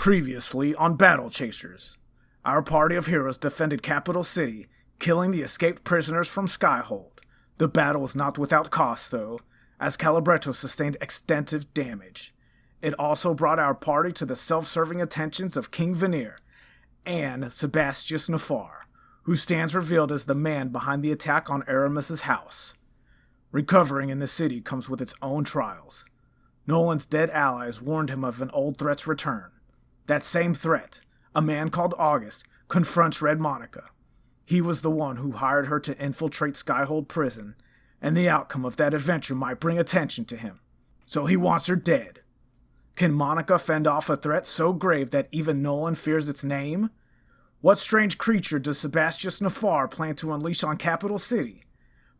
Previously on Battle Chasers, our party of heroes defended Capital City, killing the escaped prisoners from Skyhold. The battle was not without cost, though, as Calibretto sustained extensive damage. It also brought our party to the self-serving attentions of King Vaneer and Sebastius Nefar, who stands revealed as the man behind the attack on Aramus's house. Recovering in the city comes with its own trials. Nolan's dead allies warned him of an old threat's return. That same threat, a man called August, confronts Red Monika. He was the one who hired her to infiltrate Skyhold Prison, and the outcome of that adventure might bring attention to him. So he wants her dead. Can Monika fend off a threat so grave that even Nolan fears its name? What strange creature does Sebastius Nefar plan to unleash on Capital City?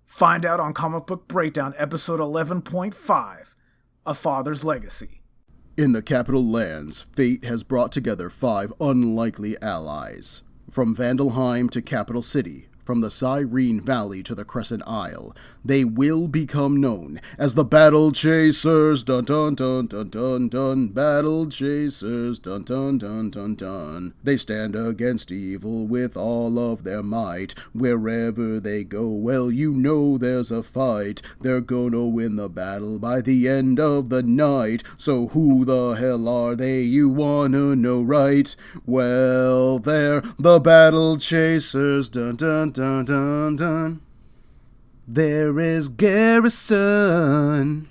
Find out on Comic Book Breakdown episode 11.5, A Father's Legacy. In the Capital Lands, fate has brought together 5 unlikely allies. From Vandalheim to Capital City, from the Cyrene Valley to the Crescent Isle, they will become known as the Battle Chasers, dun dun dun dun dun dun, Battle Chasers, dun dun dun dun dun. They stand against evil with all of their might. Wherever they go, well, you know there's a fight. They're gonna win the battle by the end of the night. So who the hell are they, you wanna know, right? Well, they're the Battle Chasers, dun dun dun dun dun. There is Garrison.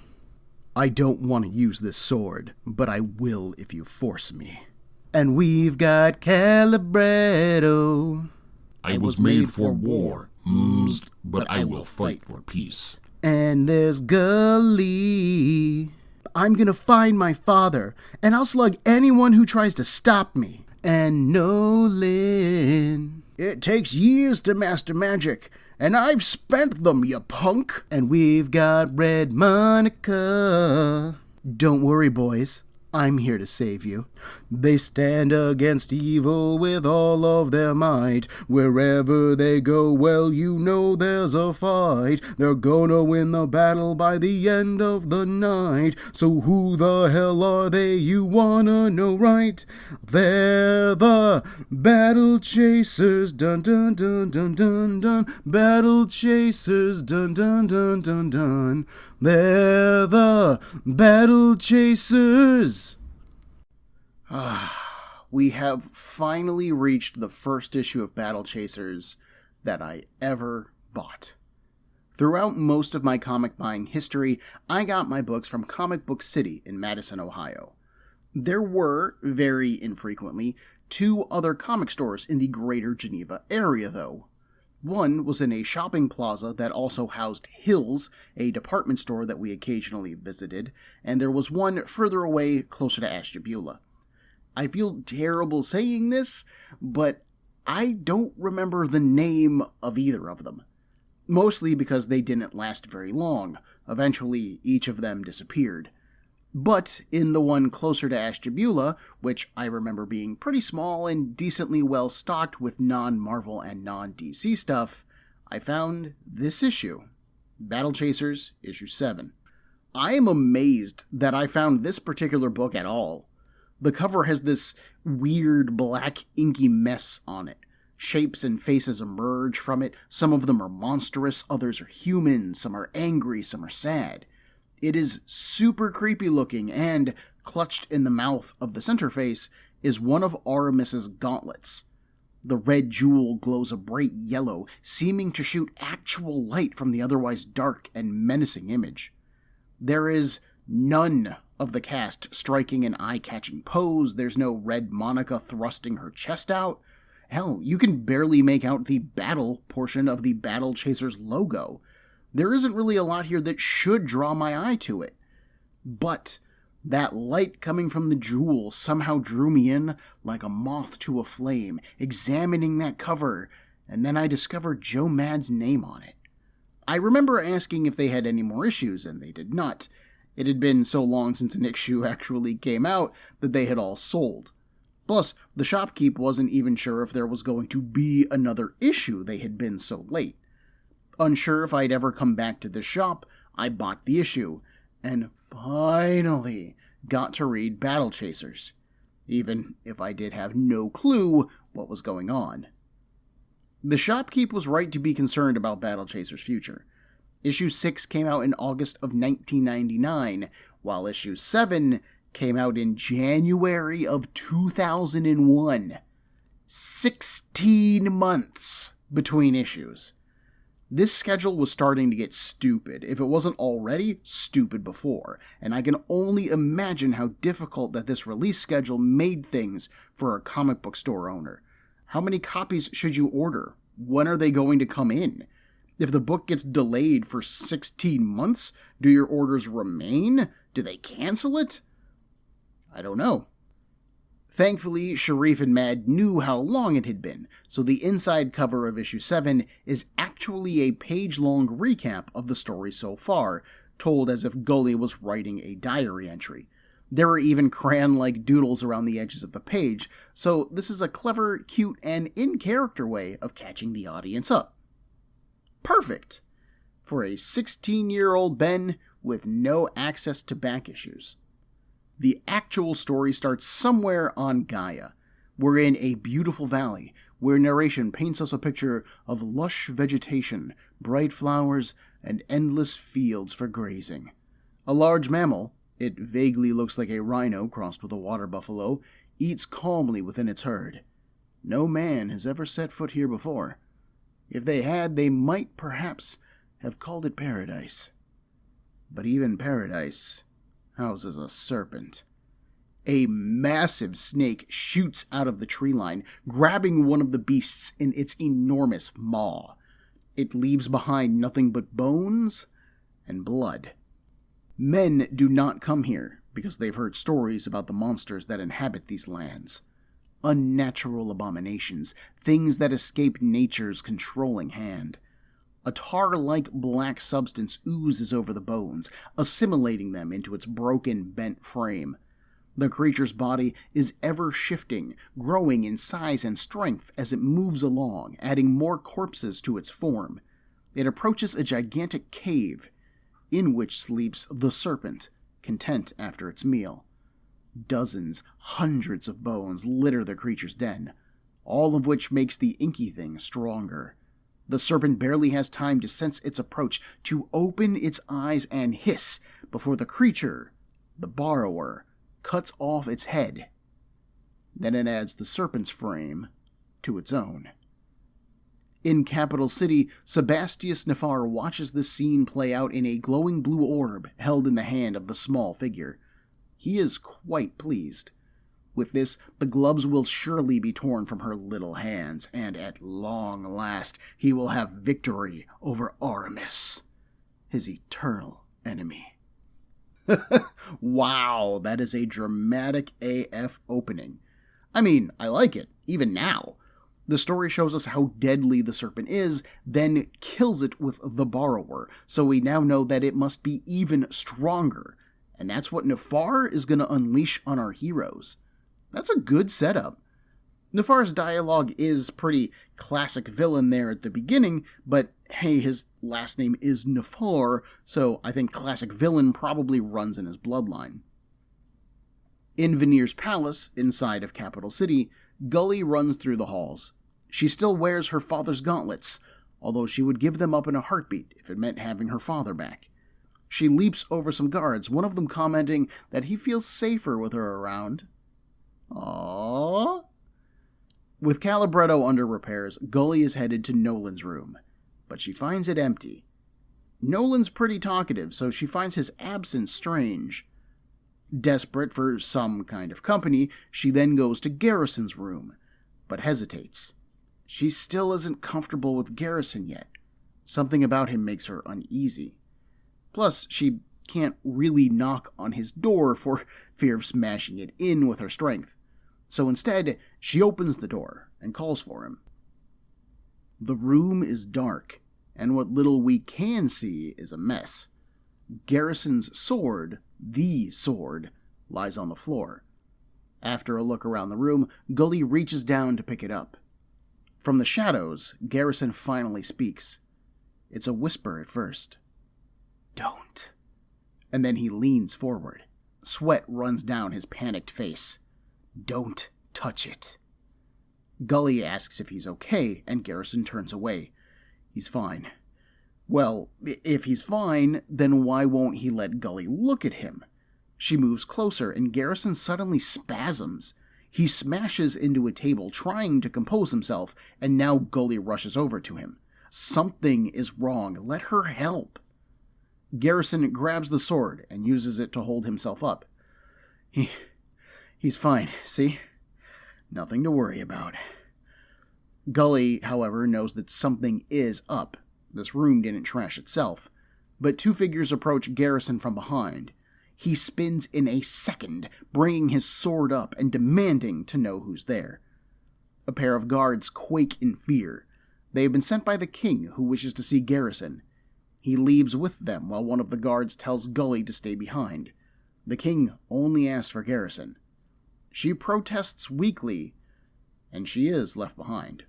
I don't want to use this sword, but I will if you force me. And we've got Calibretto. I was made for war, but I will fight for peace. And there's Gully. I'm gonna find my father, and I'll slug anyone who tries to stop me. And Nolan. It takes years to master magic, and I've spent them, you punk. And we've got Red Monika. Don't worry, boys. I'm here to save you. They stand against evil with all of their might. Wherever they go, well, you know there's a fight. They're gonna win the battle by the end of the night. So who the hell are they, you wanna know, right? They're the Battle Chasers, dun dun dun dun dun dun. Battle Chasers, dun dun dun dun dun. They're the Battle Chasers. We have finally reached the first issue of Battle Chasers that I ever bought. Throughout most of my comic buying history, I got my books from Comic Book City in Madison, Ohio. There were, very infrequently, 2 other comic stores in the greater Geneva area, though. One was in a shopping plaza that also housed Hills, a department store that we occasionally visited, and there was one further away closer to Ashtabula. I feel terrible saying this, but I don't remember the name of either of them. Mostly because they didn't last very long. Eventually, each of them disappeared. But in the one closer to Ashtabula, which I remember being pretty small and decently well stocked with non-Marvel and non-DC stuff, I found this issue. Battle Chasers, issue 7. I am amazed that I found this particular book at all. The cover has this weird black inky mess on it. Shapes and faces emerge from it. Some of them are monstrous, others are human, some are angry, some are sad. It is super creepy looking, and clutched in the mouth of the center face is one of Aramus's gauntlets. The red jewel glows a bright yellow, seeming to shoot actual light from the otherwise dark and menacing image. There is none of the cast striking an eye-catching pose. There's no Red Monika thrusting her chest out. Hell, you can barely make out the battle portion of the Battle Chasers logo. There isn't really a lot here that should draw my eye to it. But that light coming from the jewel somehow drew me in like a moth to a flame, examining that cover, and then I discovered Joe Mad's name on it. I remember asking if they had any more issues, and they did not. It had been so long since an issue actually came out that they had all sold. Plus, the shopkeep wasn't even sure if there was going to be another issue, they had been so late. Unsure if I'd ever come back to the shop, I bought the issue, and finally got to read Battle Chasers. even if I did have no clue what was going on. The shopkeep was right to be concerned about Battle Chaser's future. Issue 6 came out in August of 1999, while Issue 7 came out in January of 2001. 16 months between issues. This schedule was starting to get stupid, if it wasn't already stupid before, and I can only imagine how difficult that this release schedule made things for a comic book store owner. How many copies should you order? When are they going to come in? If the book gets delayed for 16 months, do your orders remain? Do they cancel it? I don't know. Thankfully, Sharif and Mad knew how long it had been, so the inside cover of issue 7 is actually a page-long recap of the story so far, told as if Gully was writing a diary entry. There are even crayon-like doodles around the edges of the page, so this is a clever, cute, and in-character way of catching the audience up. Perfect! For a 16-year-old Ben with no access to back issues. The actual story starts somewhere on Gaia. We're in a beautiful valley, where narration paints us a picture of lush vegetation, bright flowers, and endless fields for grazing. A large mammal, it vaguely looks like a rhino crossed with a water buffalo, eats calmly within its herd. No man has ever set foot here before. If they had, they might perhaps have called it paradise. But even paradise houses a serpent. A massive snake shoots out of the tree line, grabbing one of the beasts in its enormous maw. It leaves behind nothing but bones and blood. Men do not come here because they've heard stories about the monsters that inhabit these lands. Unnatural abominations, things that escape nature's controlling hand. A tar-like black substance oozes over the bones, assimilating them into its broken, bent frame. The creature's body is ever-shifting, growing in size and strength as it moves along, adding more corpses to its form. It approaches a gigantic cave, in which sleeps the serpent, content after its meal. Dozens, hundreds of bones litter the creature's den, all of which makes the inky thing stronger. The serpent barely has time to sense its approach, to open its eyes and hiss, before the creature, the borrower, cuts off its head. Then it adds the serpent's frame to its own. In Capital City, Sebastius Nefar watches the scene play out in a glowing blue orb held in the hand of the small figure. He is quite pleased. With this, the gloves will surely be torn from her little hands, and at long last he will have victory over Aramus, his eternal enemy. Wow, that is a dramatic AF opening. I mean, I like it, even now. The story shows us how deadly the serpent is, then kills it with the borrower, so we now know that it must be even stronger. And that's what Nefar is going to unleash on our heroes. That's a good setup. Nefar's dialogue is pretty classic villain there at the beginning, but hey, his last name is Nefar, so I think classic villain probably runs in his bloodline. In Vaneer's palace, inside of Capital City, Gully runs through the halls. She still wears her father's gauntlets, although she would give them up in a heartbeat if it meant having her father back. She leaps over some guards, one of them commenting that he feels safer with her around. Aww. With Calibretto under repairs, Gully is headed to Nolan's room, but she finds it empty. Nolan's pretty talkative, so she finds his absence strange. Desperate for some kind of company, she then goes to Garrison's room, but hesitates. She still isn't comfortable with Garrison yet. Something about him makes her uneasy. Plus, she can't really knock on his door for fear of smashing it in with her strength. So instead, she opens the door and calls for him. The room is dark, and what little we can see is a mess. Garrison's sword, the sword, lies on the floor. After a look around the room, Gully reaches down to pick it up. From the shadows, Garrison finally speaks. It's a whisper at first. Don't. And then he leans forward. Sweat runs down his panicked face. Don't touch it. Gully asks if he's okay, and Garrison turns away. He's fine. Well, if he's fine, then why won't he let Gully look at him? She moves closer, and Garrison suddenly spasms. He smashes into a table, trying to compose himself, and now Gully rushes over to him. Something is wrong. Let her help. Garrison grabs the sword and uses it to hold himself up. He's fine, see? Nothing to worry about. Gully, however, knows that something is up. This room didn't trash itself. But two figures approach Garrison from behind. He spins in a second, bringing his sword up and demanding to know who's there. A pair of guards quake in fear. They have been sent by the king, who wishes to see Garrison. He leaves with them while one of the guards tells Gully to stay behind. The king only asked for Garrison. She protests weakly, and she is left behind.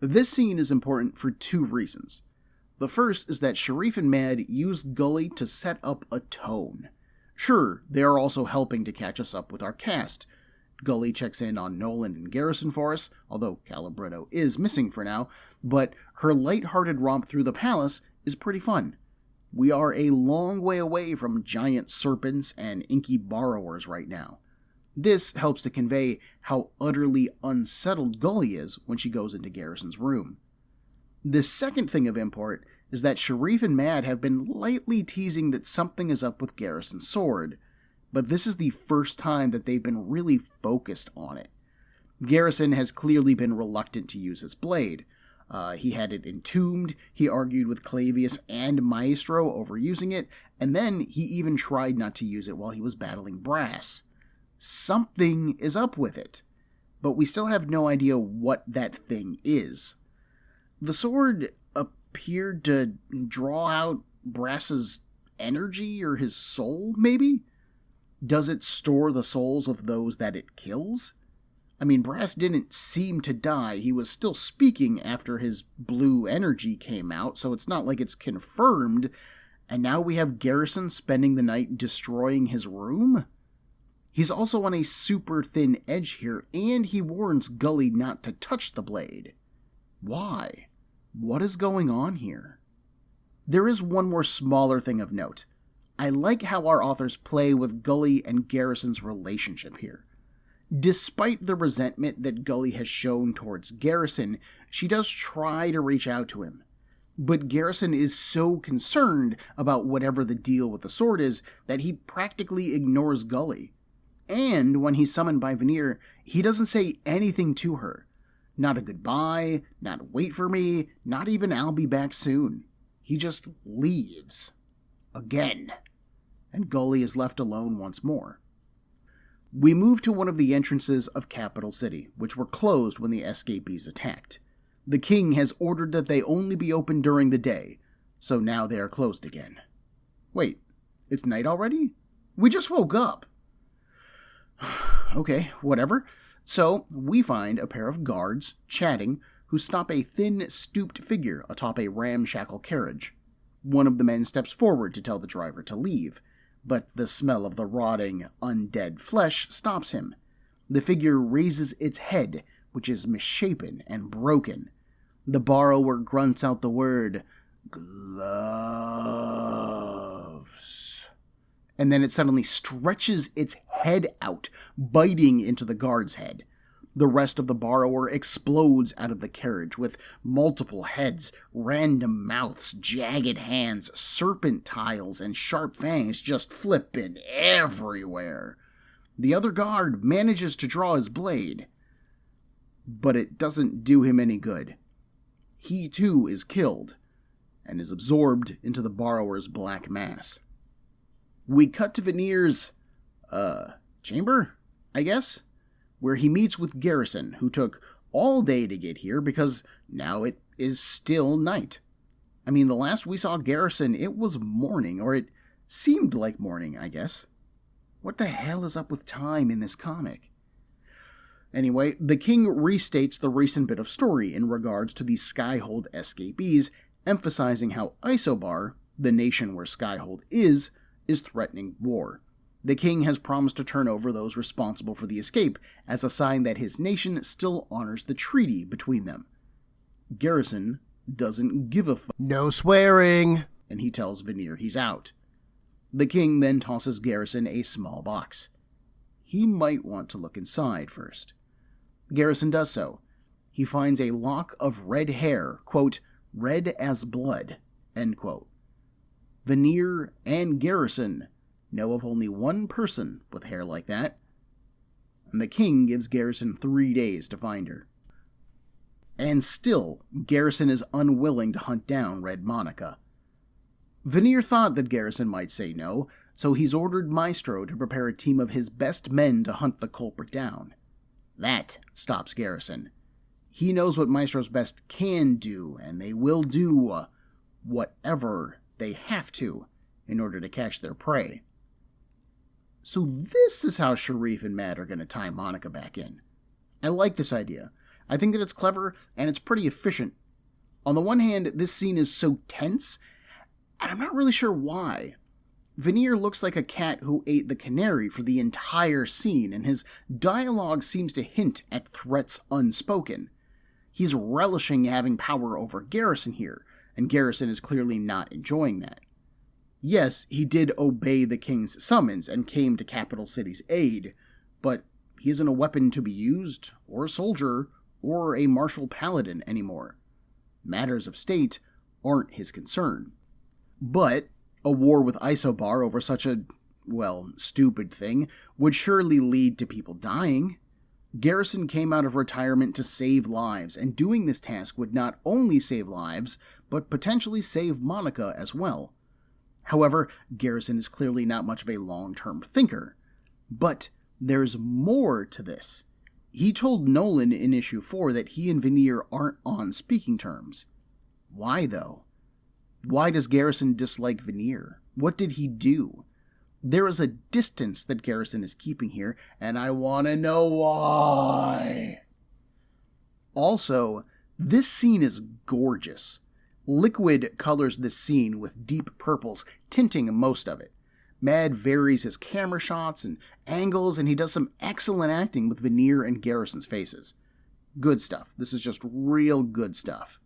This scene is important for two reasons. The first is that Sharif and Mad used Gully to set up a tone. Sure, they are also helping to catch us up with our cast. Gully checks in on Nolan and Garrison for us, although Calibretto is missing for now, but her light-hearted romp through the palace is pretty fun. We are a long way away from giant serpents and inky borrowers right now. This helps to convey how utterly unsettled Gully is when she goes into Garrison's room. The second thing of import is that Sharif and Mad have been lightly teasing that something is up with Garrison's sword, but this is the first time that they've been really focused on it. Garrison has clearly been reluctant to use his blade. He had it entombed, he argued with Clavius and Maestro over using it, and then he even tried not to use it while he was battling Brass. Something is up with it, but we still have no idea what that thing is. The sword appeared to draw out Brass's energy or his soul, maybe? Does it store the souls of those that it kills? I mean, Brass didn't seem to die. He was still speaking after his blue energy came out, so it's not like it's confirmed. And now we have Garrison spending the night destroying his room? He's also on a super thin edge here, and he warns Gully not to touch the blade. Why? What is going on here? There is one more smaller thing of note. I like how our authors play with Gully and Garrison's relationship here. Despite the resentment that Gully has shown towards Garrison, she does try to reach out to him. But Garrison is so concerned about whatever the deal with the sword is that he practically ignores Gully. And when he's summoned by Vaneer, he doesn't say anything to her. Not a goodbye, not wait for me, not even I'll be back soon. He just leaves. Again. And Gully is left alone once more. We move to one of the entrances of Capital City, which were closed when the escapees attacked. The king has ordered that they only be open during the day, so now they are closed again. Wait, it's night already? We just woke up. Okay, whatever. So, we find a pair of guards, chatting, who stop a thin, stooped figure atop a ramshackle carriage. One of the men steps forward to tell the driver to leave, but the smell of the rotting, undead flesh stops him. The figure raises its head, which is misshapen and broken. The borrower grunts out the word, "gloves." And then it suddenly stretches its head out, biting into the guard's head. The rest of the borrower explodes out of the carriage with multiple heads, random mouths, jagged hands, serpent tiles, and sharp fangs just flipping everywhere. The other guard manages to draw his blade, but it doesn't do him any good. He too is killed, and is absorbed into the borrower's black mass. We cut to Vaneer's, chamber, I guess? Where he meets with Garrison, who took all day to get here because now it is still night. I mean, the last we saw Garrison, it was morning, or it seemed like morning, I guess. What the hell is up with time in this comic? Anyway, the king restates the recent bit of story in regards to the Skyhold escapees, emphasizing how Isobar, the nation where Skyhold is threatening war. The king has promised to turn over those responsible for the escape as a sign that his nation still honors the treaty between them. Garrison doesn't give a fuck. No swearing! And he tells Vaneer he's out. The king then tosses Garrison a small box. He might want to look inside first. Garrison does so. He finds a lock of red hair, quote, red as blood, end quote. Vaneer and Garrison know of only one person with hair like that, and the king gives Garrison 3 days to find her. And still, Garrison is unwilling to hunt down Red Monika. Vaneer thought that Garrison might say no, so he's ordered Maestro to prepare a team of his best men to hunt the culprit down. That stops Garrison. He knows what Maestro's best can do, and they will do whatever they have to in order to catch their prey. So this is how Sharif and Mad are going to tie Monika back in. I like this idea. I think that it's clever, and it's pretty efficient. On the one hand, this scene is so tense, and I'm not really sure why. Vaneer looks like a cat who ate the canary for the entire scene, and his dialogue seems to hint at threats unspoken. He's relishing having power over Garrison here, and Garrison is clearly not enjoying that. Yes, he did obey the king's summons and came to Capital City's aid, but he isn't a weapon to be used, or a soldier, or a martial paladin anymore. Matters of state aren't his concern. But a war with Isobar over such a, stupid thing would surely lead to people dying. Garrison came out of retirement to save lives, and doing this task would not only save lives, but potentially save Monika as well. However, Garrison is clearly not much of a long-term thinker. But there's more to this. He told Nolan in issue 4 that he and Vaneer aren't on speaking terms. Why, though? Why does Garrison dislike Vaneer? What did he do? There is a distance that Garrison is keeping here, and I want to know why. Also, this scene is gorgeous. Liquid colors this scene with deep purples, tinting most of it. Mad varies his camera shots and angles, and he does some excellent acting with Vaneer and Garrison's faces. Good stuff. This is just real good stuff.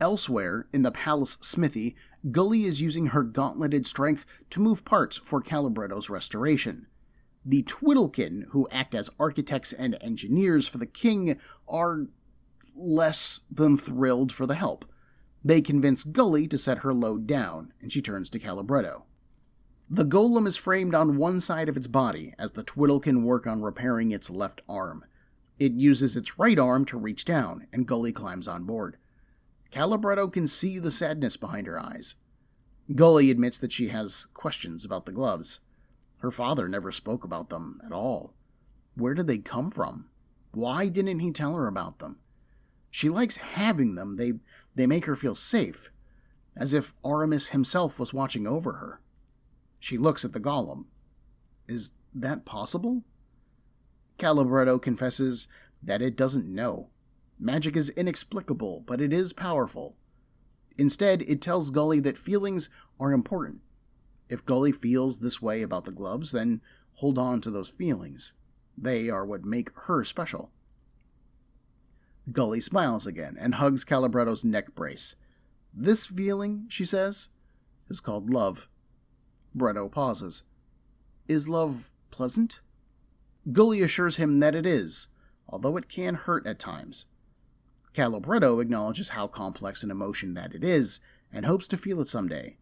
Elsewhere, in the palace smithy, Gully is using her gauntleted strength to move parts for Calibretto's restoration. The Twiddlekin, who act as architects and engineers for the king, are less than thrilled for the help. They convince Gully to set her load down, and she turns to Calibretto. The golem is framed on one side of its body as the Twiddlekin work on repairing its left arm. It uses its right arm to reach down, and Gully climbs on board. Calibretto can see the sadness behind her eyes. Gully admits that she has questions about the gloves. Her father never spoke about them at all. Where did they come from? Why didn't he tell her about them? She likes having them. They make her feel safe, as if Aramus himself was watching over her. She looks at the golem. Is that possible? Calibretto confesses that it doesn't know. Magic is inexplicable, but it is powerful. Instead, it tells Gully that feelings are important. If Gully feels this way about the gloves, then hold on to those feelings. They are what make her special. Gully smiles again and hugs Calibretto's neck brace. This feeling, she says, is called love. Bretto pauses. Is love pleasant? Gully assures him that it is, although it can hurt at times. Calibretto acknowledges how complex an emotion that it is, and hopes to feel it someday.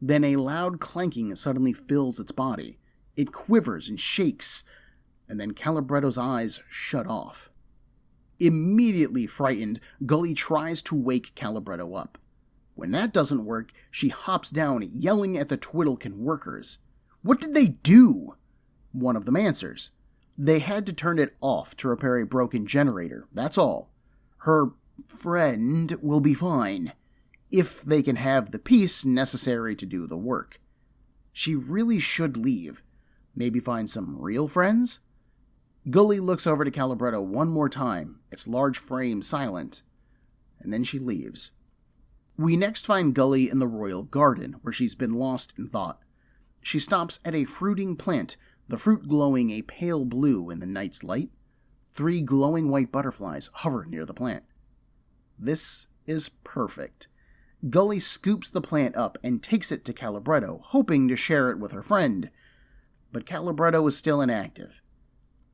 Then a loud clanking suddenly fills its body. It quivers and shakes, and then Calibretto's eyes shut off. Immediately frightened, Gully tries to wake Calibretto up. When that doesn't work, she hops down, yelling at the Twiddlekin workers. What did they do? One of them answers. They had to turn it off to repair a broken generator, that's all. Her friend will be fine, if they can have the peace necessary to do the work. She really should leave. Maybe find some real friends? Gully looks over to Calibretto one more time, its large frame silent, and then she leaves. We next find Gully in the royal garden, where she's been lost in thought. She stops at a fruiting plant, the fruit glowing a pale blue in the night's light. 3 glowing white butterflies hover near the plant. This is perfect. Gully scoops the plant up and takes it to Calibretto, hoping to share it with her friend. But Calibretto is still inactive.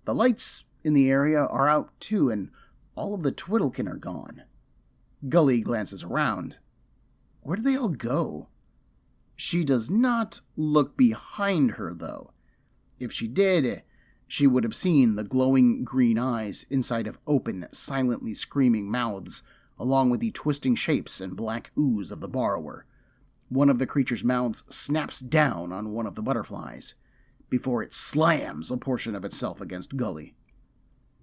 The lights in the area are out too, and all of the Twiddlekin are gone. Gully glances around. Where did they all go? She does not look behind her, though. If she did, she would have seen the glowing green eyes inside of open, silently screaming mouths, along with the twisting shapes and black ooze of the borrower. One of the creature's mouths snaps down on one of the butterflies, before it slams a portion of itself against Gully.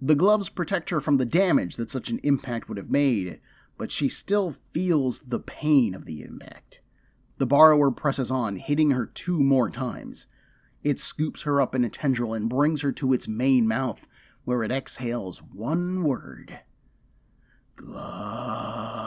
The gloves protect her from the damage that such an impact would have made, but she still feels the pain of the impact. The borrower presses on, hitting her 2 more times. It scoops her up in a tendril and brings her to its main mouth, where it exhales one word. Gloves.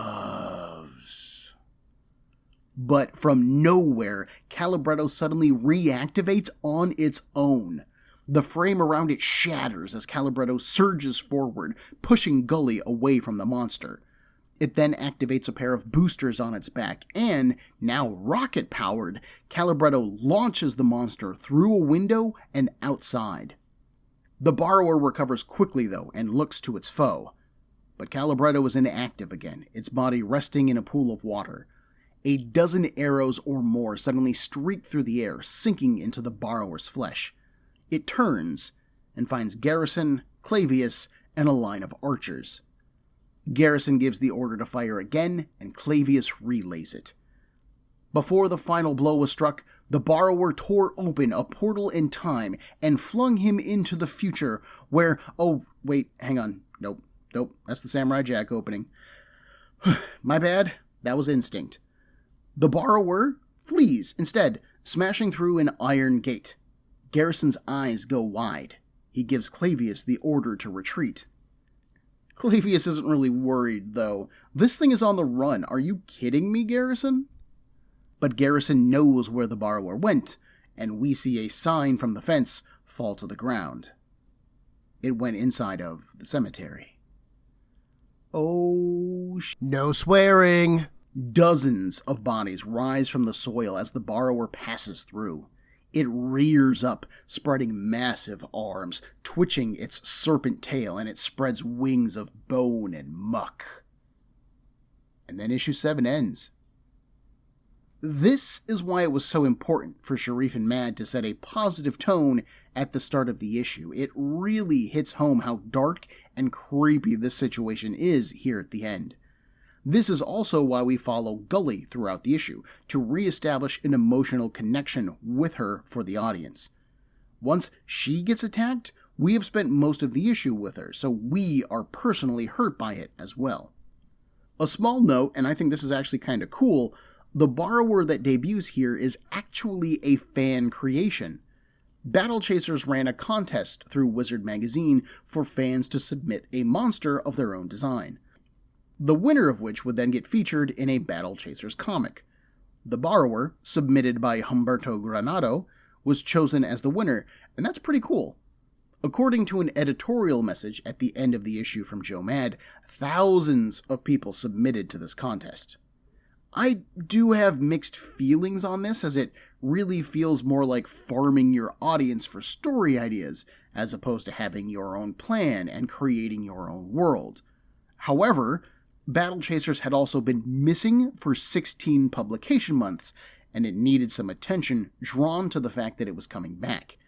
But from nowhere, Calibretto suddenly reactivates on its own. The frame around it shatters as Calibretto surges forward, pushing Gully away from the monster. It then activates a pair of boosters on its back, and, now rocket-powered, Calibretto launches the monster through a window and outside. The borrower recovers quickly, though, and looks to its foe. But Calibretto is inactive again, its body resting in a pool of water. A dozen arrows or more suddenly streak through the air, sinking into the borrower's flesh. It turns and finds Garrison, Clavius, and a line of archers. Garrison gives the order to fire again, and Clavius relays it. Before the final blow was struck, the borrower tore open a portal in time and flung him into the future where... Oh, wait, hang on. Nope, that's the Samurai Jack opening. My bad, that was instinct. The borrower flees instead, smashing through an iron gate. Garrison's eyes go wide. He gives Clavius the order to retreat. Clavius isn't really worried, though. This thing is on the run. Are you kidding me, Garrison? But Garrison knows where the borrower went, and we see a sign from the fence fall to the ground. It went inside of the cemetery. Oh, No swearing! Dozens of bodies rise from the soil as the borrower passes through. It rears up, spreading massive arms, twitching its serpent tail, and it spreads wings of bone and muck. And then issue 7 ends. This is why it was so important for Sharif and Mad to set a positive tone at the start of the issue. It really hits home how dark and creepy this situation is here at the end. This is also why we follow Gully throughout the issue, to re-establish an emotional connection with her for the audience. Once she gets attacked, we have spent most of the issue with her, so we are personally hurt by it as well. A small note, and I think this is actually kind of cool, the borrower that debuts here is actually a fan creation. Battle Chasers ran a contest through Wizard Magazine for fans to submit a monster of their own design. The winner of which would then get featured in a Battle Chasers comic. The borrower, submitted by Humberto Granado, was chosen as the winner, and that's pretty cool. According to an editorial message at the end of the issue from Joe Mad, thousands of people submitted to this contest. I do have mixed feelings on this, as it really feels more like farming your audience for story ideas, as opposed to having your own plan and creating your own world. However, Battle Chasers had also been missing for 16 publication months, and it needed some attention drawn to the fact that it was coming back.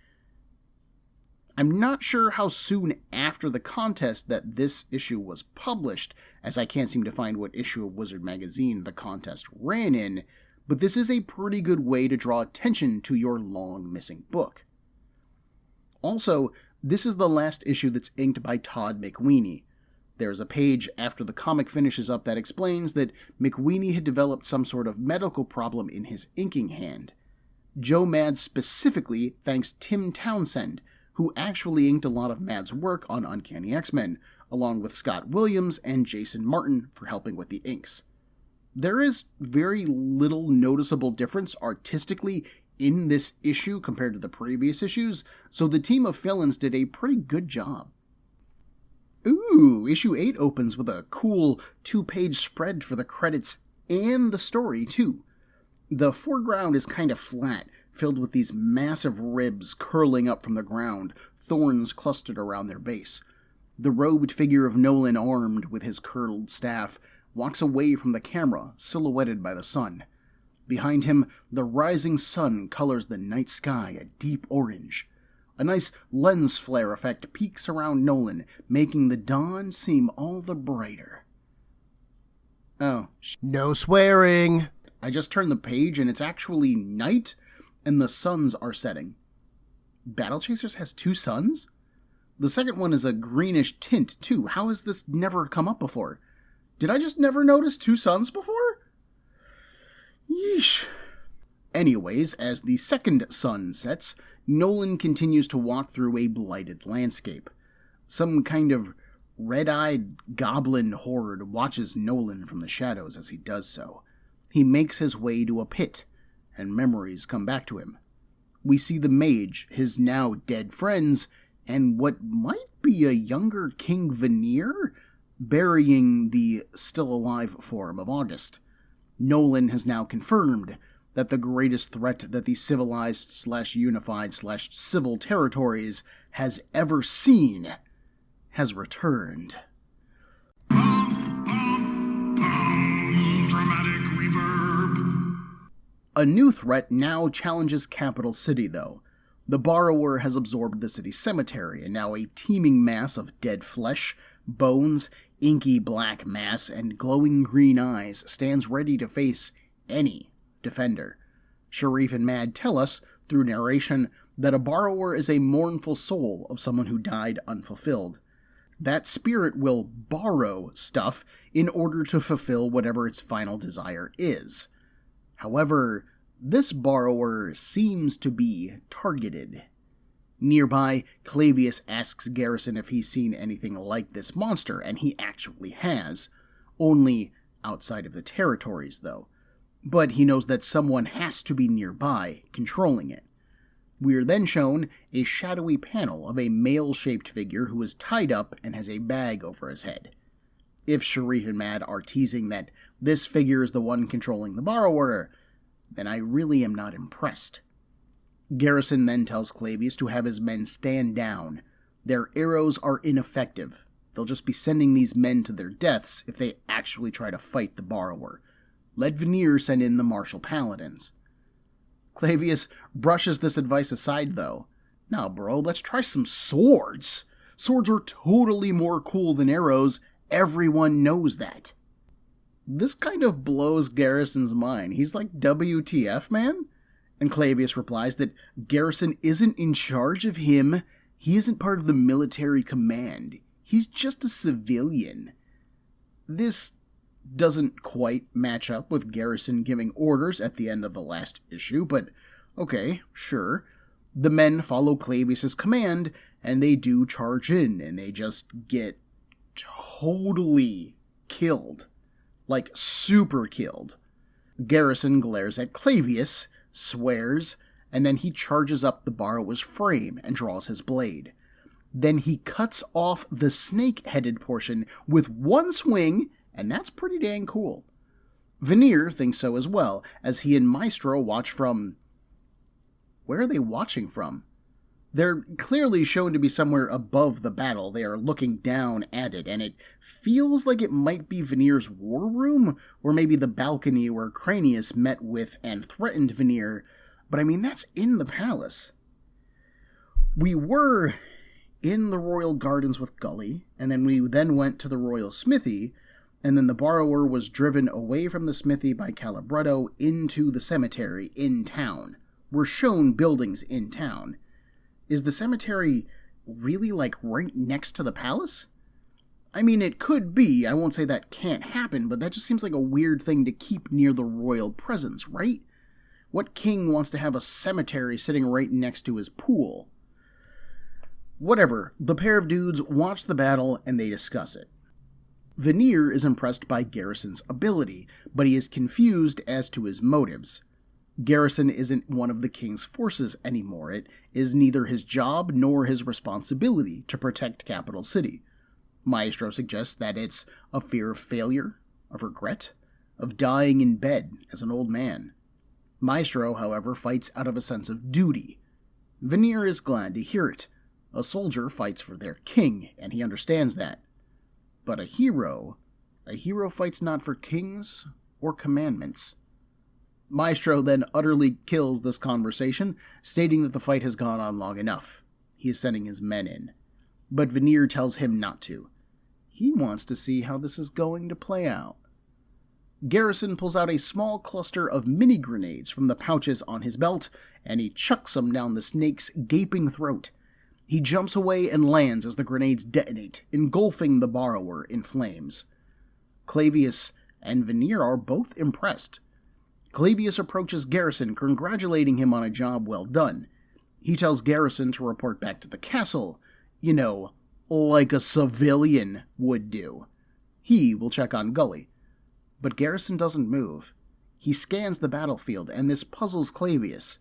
I'm not sure how soon after the contest that this issue was published, as I can't seem to find what issue of Wizard Magazine the contest ran in, but this is a pretty good way to draw attention to your long-missing book. Also, this is the last issue that's inked by Todd McWeeny. There's a page after the comic finishes up that explains that McWeeny had developed some sort of medical problem in his inking hand. Joe Mad specifically thanks Tim Townsend, who actually inked a lot of Mad's work on Uncanny X-Men, along with Scott Williams and Jason Martin for helping with the inks. There is very little noticeable difference artistically in this issue compared to the previous issues, so the team of villains did a pretty good job. Ooh, issue 8 opens with a cool 2-page spread for the credits and the story, too. The foreground is kind of flat, filled with these massive ribs curling up from the ground, thorns clustered around their base. The robed figure of Nolan, armed with his curled staff, walks away from the camera, silhouetted by the sun. Behind him, the rising sun colors the night sky a deep orange. A nice lens flare effect peeks around Nolan, making the dawn seem all the brighter. Oh, No swearing! I just turned the page and it's actually night, and the suns are setting. Battle Chasers has 2 suns? The second one is a greenish tint, too. How has this never come up before? Did I just never notice 2 suns before? Yeesh. Anyways, as the second sun sets, Nolan continues to walk through a blighted landscape. Some kind of red-eyed goblin horde watches Nolan from the shadows as he does so. He makes his way to a pit, and memories come back to him. We see the mage, his now dead friends, and what might be a younger King Vaneer, burying the still-alive form of August. Nolan has now confirmed that the greatest threat that the civilized/unified/civil territories has ever seen has returned. Dramatic reverb. A new threat now challenges Capital City, though. The Borrower has absorbed the city's cemetery, and now a teeming mass of dead flesh, bones, inky black mass, and glowing green eyes stands ready to face any defender. Sharif and Mad tell us, through narration, that a Borrower is a mournful soul of someone who died unfulfilled. That spirit will borrow stuff in order to fulfill whatever its final desire is. However, this Borrower seems to be targeted. Nearby, Clavius asks Garrison if he's seen anything like this monster, and he actually has. Only outside of the territories, though. But he knows that someone has to be nearby, controlling it. We are then shown a shadowy panel of a male-shaped figure who is tied up and has a bag over his head. If Sharif and Mad are teasing that this figure is the one controlling the Borrower, then I really am not impressed. Garrison then tells Clavius to have his men stand down. Their arrows are ineffective. They'll just be sending these men to their deaths if they actually try to fight the Borrower. Let Vaneer send in the martial paladins. Clavius brushes this advice aside, though. Nah, bro, let's try some swords. Swords are totally more cool than arrows. Everyone knows that. This kind of blows Garrison's mind. He's like, WTF, man? And Clavius replies that Garrison isn't in charge of him. He isn't part of the military command. He's just a civilian. This doesn't quite match up with Garrison giving orders at the end of the last issue, but okay, sure. The men follow Clavius' command, and they do charge in, and they just get totally killed. Like, super killed. Garrison glares at Clavius, swears, and then he charges up the Borrower's frame and draws his blade. Then he cuts off the snake-headed portion with one swing, and that's pretty dang cool. Vaneer thinks so as well, as he and Maestro watch from... Where are they watching from? They're clearly shown to be somewhere above the battle. They are looking down at it, and it feels like it might be Vaneer's war room, or maybe the balcony where Cranius met with and threatened Vaneer, but I mean, that's in the palace. We were in the royal gardens with Gully, and then we went to the royal smithy, and then the Borrower was driven away from the smithy by Calibretto into the cemetery in town. We're shown buildings in town. Is the cemetery really, like, right next to the palace? I mean, it could be. I won't say that can't happen, but that just seems like a weird thing to keep near the royal presence, right? What king wants to have a cemetery sitting right next to his pool? Whatever, the pair of dudes watch the battle and they discuss it. Vaneer is impressed by Garrison's ability, but he is confused as to his motives. Garrison isn't one of the king's forces anymore. It is neither his job nor his responsibility to protect Capital City. Maestro suggests that it's a fear of failure, of regret, of dying in bed as an old man. Maestro, however, fights out of a sense of duty. Vaneer is glad to hear it. A soldier fights for their king, and he understands that. But a hero fights not for kings or commandments. Maestro then utterly kills this conversation, stating that the fight has gone on long enough. He is sending his men in. But Vaneer tells him not to. He wants to see how this is going to play out. Garrison pulls out a small cluster of mini grenades from the pouches on his belt, and he chucks them down the snake's gaping throat. He jumps away and lands as the grenades detonate, engulfing the borrower in flames. Clavius and Vaneer are both impressed. Clavius approaches Garrison, congratulating him on a job well done. He tells Garrison to report back to the castle, like a civilian would do. He will check on Gully. But Garrison doesn't move. He scans the battlefield, and this puzzles Clavius.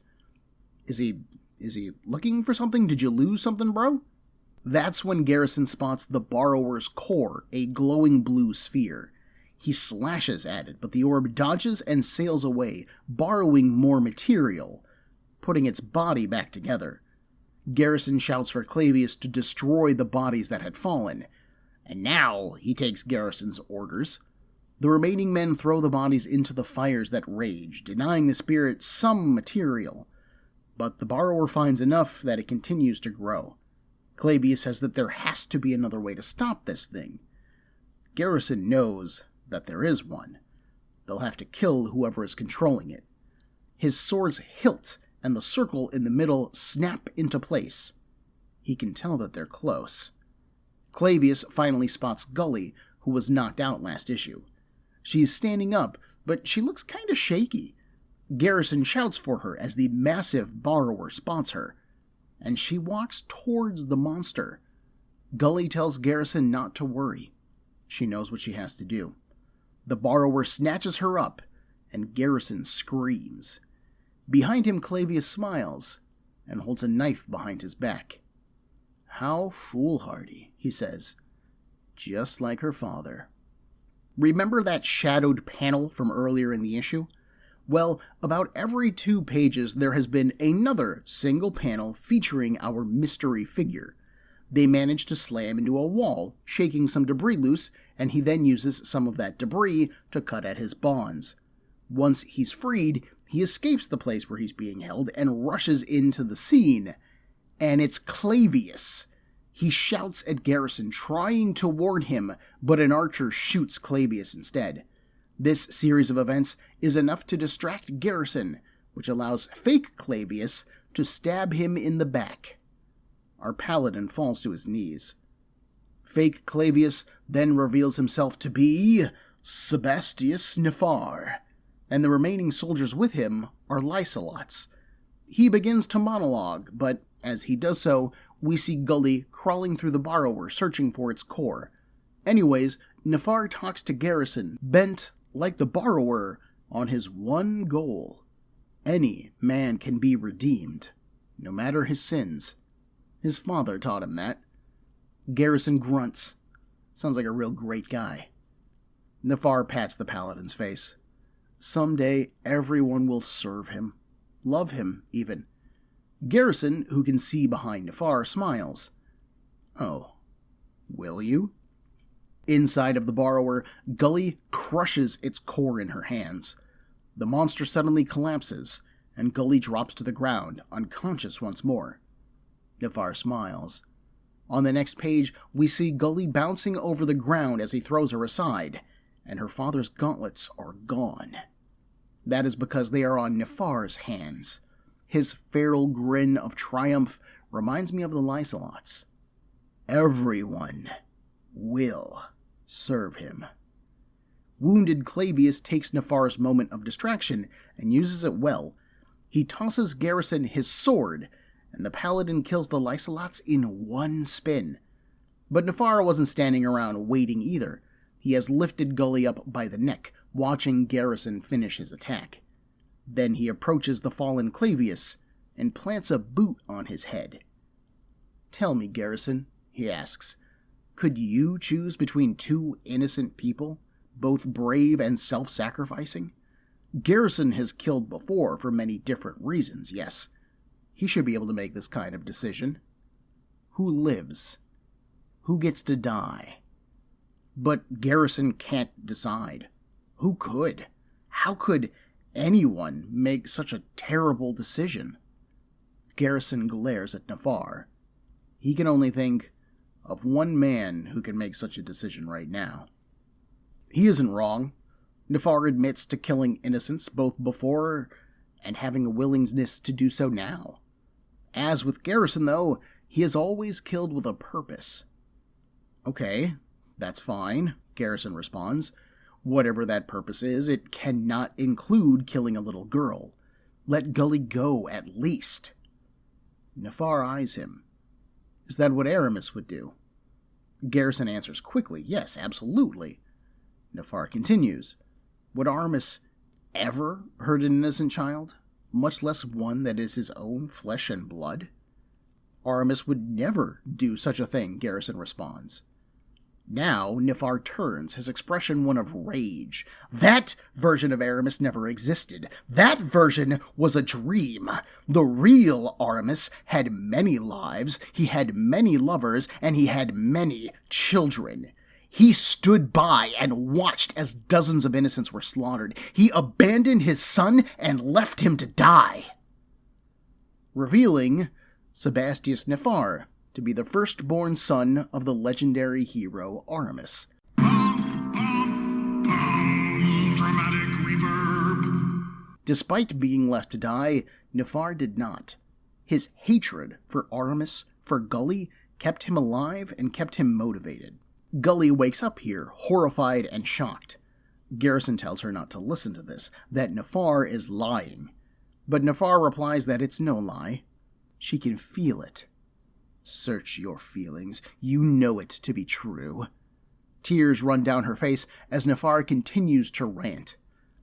Is he looking for something? Did you lose something, bro? That's when Garrison spots the borrower's core, a glowing blue sphere. He slashes at it, but the orb dodges and sails away, borrowing more material, putting its body back together. Garrison shouts for Clavius to destroy the bodies that had fallen, and now he takes Garrison's orders. The remaining men throw the bodies into the fires that rage, denying the spirit some material, but the borrower finds enough that it continues to grow. Clavius says that there has to be another way to stop this thing. Garrison knows that there is one. They'll have to kill whoever is controlling it. His sword's hilt and the circle in the middle snap into place. He can tell that they're close. Clavius finally spots Gully, who was knocked out last issue. She's standing up, but she looks kinda shaky. Garrison shouts for her as the massive borrower spots her, and she walks towards the monster. Gully tells Garrison not to worry. She knows what she has to do. The borrower snatches her up, and Garrison screams. Behind him, Clavius smiles and holds a knife behind his back. "How foolhardy," he says, just like her father. Remember that shadowed panel from earlier in the issue? Well, about every 2 pages there has been another single panel featuring our mystery figure. They manage to slam into a wall, shaking some debris loose, and he then uses some of that debris to cut at his bonds. Once he's freed, he escapes the place where he's being held and rushes into the scene. And it's Clavius. He shouts at Garrison, trying to warn him, but an archer shoots Clavius instead. This series of events is enough to distract Garrison, which allows fake Clavius to stab him in the back. Our paladin falls to his knees. Fake Clavius then reveals himself to be Sebastius Nefar, and the remaining soldiers with him are Lycelots. He begins to monologue, but as he does so, we see Gully crawling through the borrower, searching for its core. Anyways, Nefar talks to Garrison, bent, like the borrower, on his one goal. Any man can be redeemed, no matter his sins. His father taught him that. Garrison grunts. Sounds like a real great guy. Nefar pats the paladin's face. Someday, everyone will serve him. Love him, even. Garrison, who can see behind Nefar, smiles. Oh, will you? Inside of the borrower, Gully crushes its core in her hands. The monster suddenly collapses, and Gully drops to the ground, unconscious once more. Nefar smiles. On the next page, we see Gully bouncing over the ground as he throws her aside, and her father's gauntlets are gone. That is because they are on Nefar's hands. His feral grin of triumph reminds me of the Lycelots. Everyone will serve him. Wounded Clavius takes Nefar's moment of distraction and uses it well. He tosses Garrison his sword, and the paladin kills the Lycelots in one spin. But Nefar wasn't standing around waiting either. He has lifted Gully up by the neck, watching Garrison finish his attack. Then he approaches the fallen Clavius and plants a boot on his head. "Tell me, Garrison," he asks, "could you choose between two innocent people, both brave and self-sacrificing?" Garrison has killed before for many different reasons, yes. He should be able to make this kind of decision. Who lives? Who gets to die? But Garrison can't decide. Who could? How could anyone make such a terrible decision? Garrison glares at Nefar. He can only think of one man who can make such a decision right now. He isn't wrong. Nefar admits to killing innocents both before and having a willingness to do so now. As with Garrison, though, he has always killed with a purpose. "Okay, that's fine," Garrison responds. "Whatever that purpose is, it cannot include killing a little girl. Let Gully go, at least." Nefar eyes him. "Is that what Aramus would do?" Garrison answers quickly, "Yes, absolutely." Nefar continues, "Would Aramus ever hurt an innocent child, much less one that is his own flesh and blood?" "Aramus would never do such a thing," Garrison responds. Now Nefar turns, his expression one of rage. That version of Aramus never existed. That version was a dream. The real Aramus had many lives, he had many lovers, and he had many children. He stood by and watched as dozens of innocents were slaughtered. He abandoned his son and left him to die. Revealing Sebastius Nefar to be the firstborn son of the legendary hero Aramus. Dramatic reverb. Despite being left to die, Nefar did not. His hatred for Aramus, for Gully, kept him alive and kept him motivated. Gully wakes up here, horrified and shocked. Garrison tells her not to listen to this, that Nefar is lying. But Nefar replies that it's no lie. She can feel it. Search your feelings. You know it to be true. Tears run down her face as Nefar continues to rant.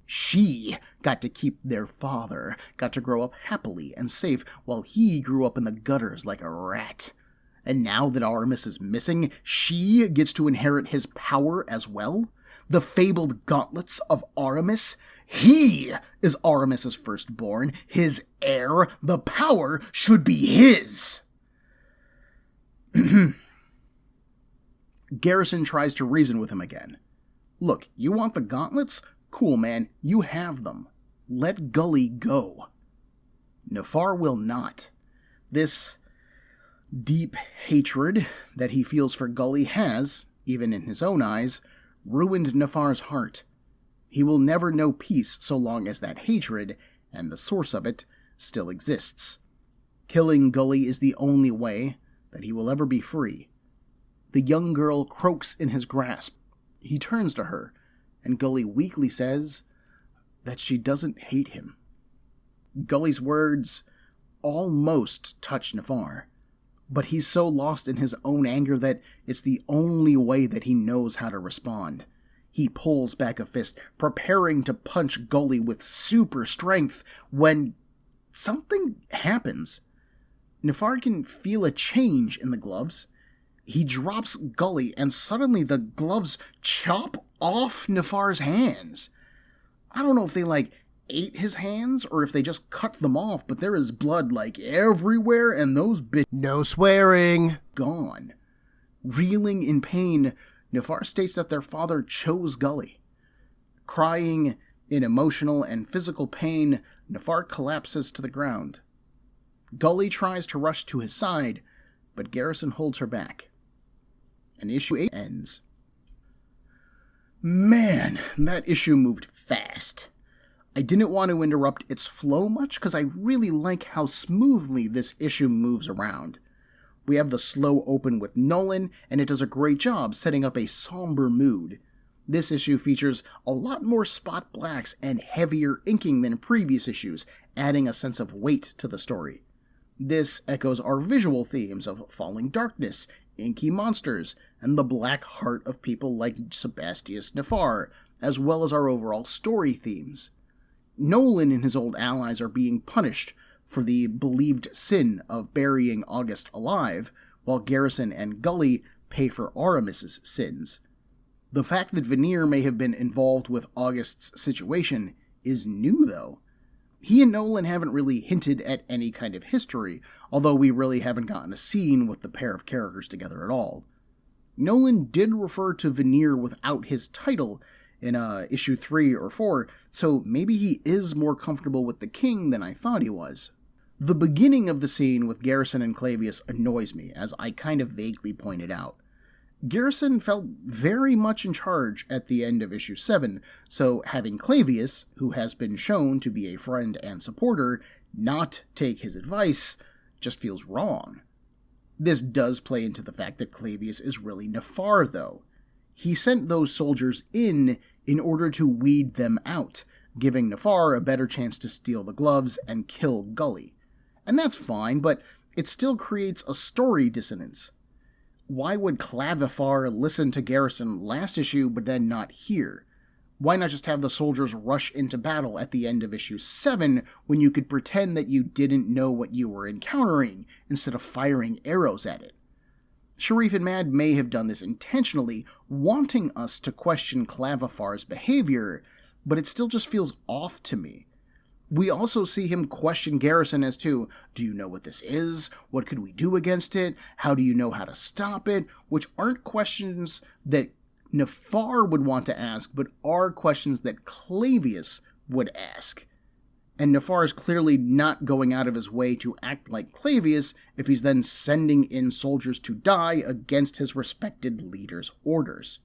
She got to keep their father, got to grow up happily and safe, while he grew up in the gutters like a rat. And now that Aramus is missing, she gets to inherit his power as well? The fabled gauntlets of Aramus? He is Aramis's firstborn, his heir. The power should be his. Garrison tries to reason with him again. Look, you want the gauntlets? Cool, man, you have them. Let Gully go. Nefar will not. This deep hatred that he feels for Gully has, even in his own eyes, ruined Nefar's heart. He will never know peace so long as that hatred, and the source of it, still exists. Killing Gully is the only way that he will ever be free. The young girl croaks in his grasp. He turns to her, and Gully weakly says that she doesn't hate him. Gully's words almost touch Nefar, but he's so lost in his own anger that it's the only way that he knows how to respond. He pulls back a fist, preparing to punch Gully with super strength, when something happens. Nefar can feel a change in the gloves. He drops Gully, and suddenly the gloves chop off Nefar's hands. I don't know if they, ate his hands, or if they just cut them off, but there is blood, everywhere, and those No swearing. gone. Reeling in pain, Nefar states that their father chose Gully. Crying in emotional and physical pain, Nefar collapses to the ground. Gully tries to rush to his side, but Garrison holds her back. And issue 8 ends. Man, that issue moved fast. I didn't want to interrupt its flow much because I really like how smoothly this issue moves around. We have the slow open with Nolan, and it does a great job setting up a somber mood. This issue features a lot more spot blacks and heavier inking than previous issues, adding a sense of weight to the story. This echoes our visual themes of falling darkness, inky monsters, and the black heart of people like Sebastius Nefar, as well as our overall story themes. Nolan and his old allies are being punished for the believed sin of burying August alive, while Garrison and Gully pay for Aramus's sins. The fact that Vaneer may have been involved with August's situation is new, though. He and Nolan haven't really hinted at any kind of history, although we really haven't gotten a scene with the pair of characters together at all. Nolan did refer to Vaneer without his title in issue 3 or 4, so maybe he is more comfortable with the king than I thought he was. The beginning of the scene with Garrison and Clavius annoys me, as I kind of vaguely pointed out. Garrison felt very much in charge at the end of issue 7, so having Clavius, who has been shown to be a friend and supporter, not take his advice just feels wrong. This does play into the fact that Clavius is really Nefar, though. He sent those soldiers in order to weed them out, giving Nefar a better chance to steal the gloves and kill Gully. And that's fine, but it still creates a story dissonance. Why would Clavifar listen to Garrison last issue but then not here? Why not just have the soldiers rush into battle at the end of issue 7 when you could pretend that you didn't know what you were encountering instead of firing arrows at it? Sharif and Mad may have done this intentionally, wanting us to question Clavifar's behavior, but it still just feels off to me. We also see him question Garrison as to, do you know what this is? What could we do against it? How do you know how to stop it? Which aren't questions that Nefar would want to ask, but are questions that Clavius would ask. And Nefar is clearly not going out of his way to act like Clavius if he's then sending in soldiers to die against his respected leader's orders.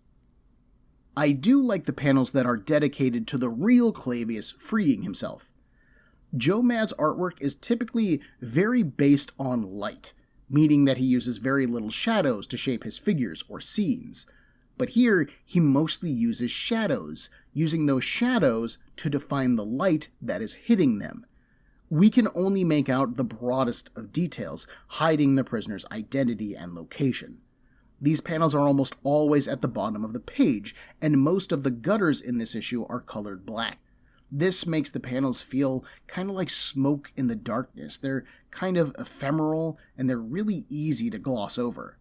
I do like the panels that are dedicated to the real Clavius freeing himself. Joe Mad's artwork is typically very based on light, meaning that he uses very little shadows to shape his figures or scenes. But here, he mostly uses shadows, using those shadows to define the light that is hitting them. We can only make out the broadest of details, hiding the prisoner's identity and location. These panels are almost always at the bottom of the page, and most of the gutters in this issue are colored black. This makes the panels feel kind of like smoke in the darkness. They're kind of ephemeral, and they're really easy to gloss over.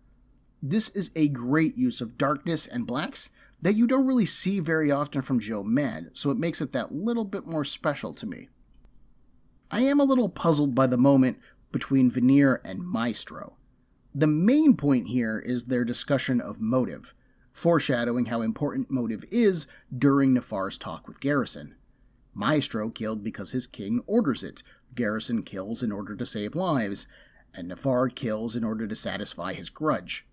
This is a great use of darkness and blacks that you don't really see very often from Joe Mad, so it makes it that little bit more special to me. I am a little puzzled by the moment between Vaneer and Maestro. The main point here is their discussion of motive, foreshadowing how important motive is during Nefar's talk with Garrison. Maestro killed because his king orders it, Garrison kills in order to save lives, and Nefar kills in order to satisfy his grudge.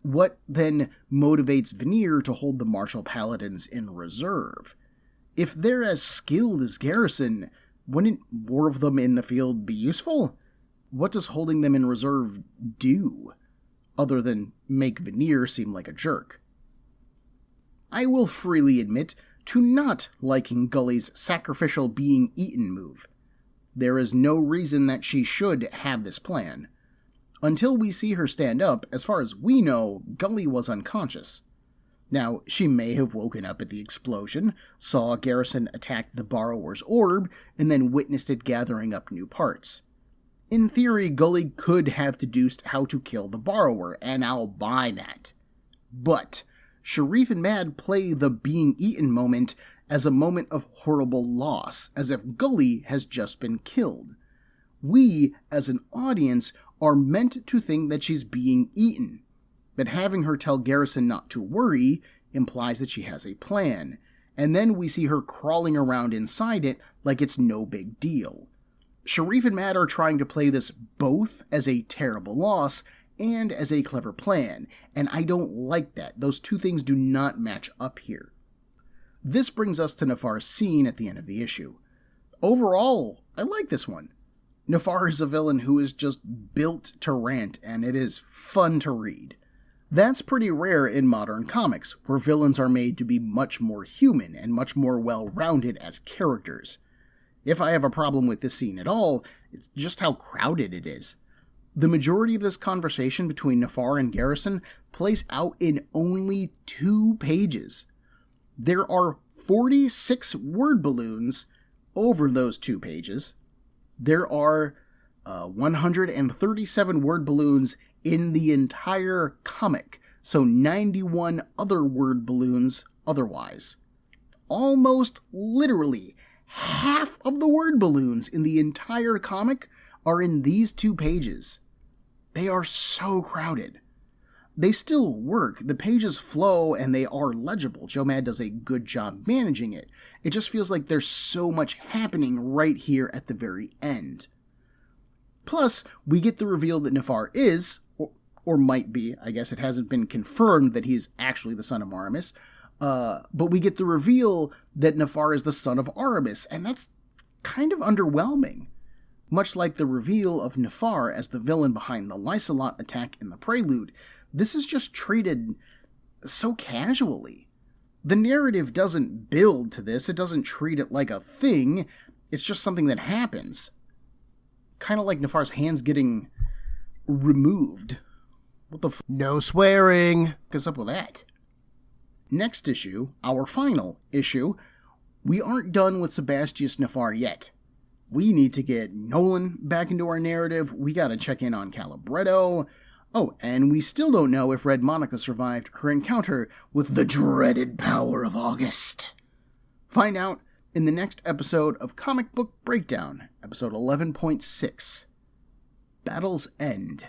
What then motivates Vaneer to hold the martial paladins in reserve? If they're as skilled as Garrison, wouldn't more of them in the field be useful? What does holding them in reserve do, other than make Vaneer seem like a jerk? I will freely admit to not liking Gully's sacrificial being eaten move. There is no reason that she should have this plan. Until we see her stand up, as far as we know, Gully was unconscious. Now, she may have woken up at the explosion, saw Garrison attack the borrower's orb, and then witnessed it gathering up new parts. In theory, Gully could have deduced how to kill the borrower, and I'll buy that. But Sharif and Mad play the being eaten moment as a moment of horrible loss, as if Gully has just been killed. We, as an audience, are meant to think that she's being eaten, but having her tell Garrison not to worry implies that she has a plan, and then we see her crawling around inside it like it's no big deal. Sharif and Mad are trying to play this both as a terrible loss and as a clever plan, and I don't like that. Those two things do not match up here. This brings us to Nefar's scene at the end of the issue. Overall, I like this one. Nefar is a villain who is just built to rant, and it is fun to read. That's pretty rare in modern comics, where villains are made to be much more human and much more well-rounded as characters. If I have a problem with this scene at all, it's just how crowded it is. The majority of this conversation between Nefar and Garrison plays out in only 2 pages. There are 46 word balloons over those 2 pages, there are 137 word balloons in the entire comic, so 91 other word balloons otherwise. Almost literally half of the word balloons in the entire comic are in these 2 pages. They are so crowded. They still work. The pages flow and they are legible. Joe Mad does a good job managing it. It just feels like there's so much happening right here at the very end. Plus, we get the reveal that Nefar is, or might be, I guess it hasn't been confirmed that he's actually the son of Aramus, but we get the reveal that Nefar is the son of Aramus, and that's kind of underwhelming. Much like the reveal of Nefar as the villain behind the Lysolot attack in the Prelude, this is just treated so casually. The narrative doesn't build to this, it doesn't treat it like a thing, it's just something that happens. Kind of like Nefar's hands getting removed. What the No swearing. What's up with that? Next issue, our final issue, we aren't done with Sebastius Nefar yet. We need to get Nolan back into our narrative, we gotta check in on Calibretto. Oh, and we still don't know if Red Monika survived her encounter with the dreaded power of August. Find out in the next episode of Comic Book Breakdown, episode 11.6, Battle's End.